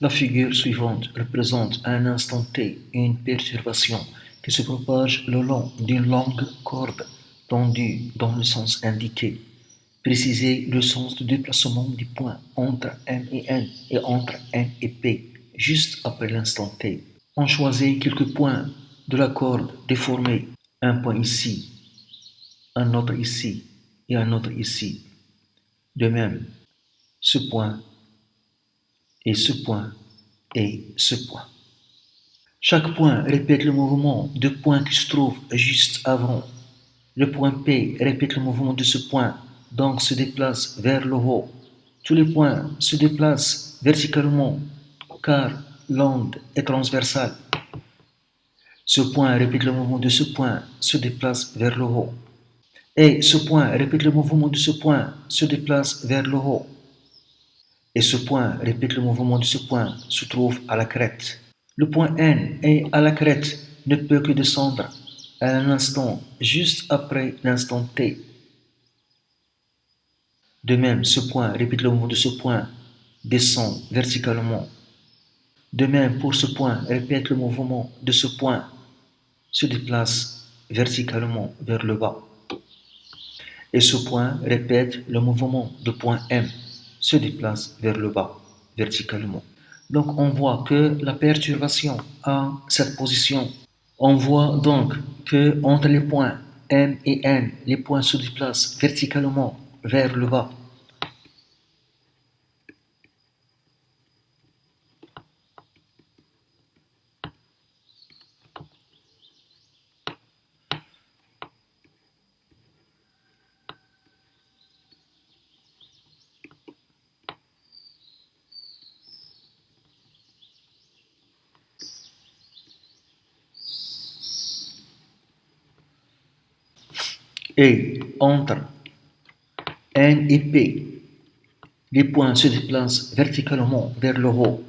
La figure suivante représente à un instant T une perturbation qui se propage le long d'une longue corde tendue dans le sens indiqué. Précisez le sens de déplacement du point entre M et N et entre N et P juste après l'instant T. On choisit quelques points de la corde déformée. Un point ici, un autre ici et un autre ici. De même, ce point et ce point et ce point. Chaque point répète le mouvement du point qui se trouve juste avant. Le point P répète le mouvement de ce point, donc se déplace vers le haut. Tous les points se déplacent verticalement car l'onde est transversale. Ce point répète le mouvement de ce point, se déplace vers le haut. Et ce point répète le mouvement de ce point, se déplace vers le haut. Et ce point répète le mouvement de ce point, se trouve à la crête. Le point N est à la crête, ne peut que descendre à un instant juste après l'instant T. De même, ce point répète le mouvement de ce point, descend verticalement. De même, pour ce point, répète le mouvement de ce point, se déplace verticalement vers le bas. Et ce point répète le mouvement de point M, se déplace vers le bas, verticalement. Donc on voit que la perturbation a cette position. On voit donc que entre les points M et N, les points se déplacent verticalement vers le bas. Et entre N et P, les points se déplacent verticalement vers le haut.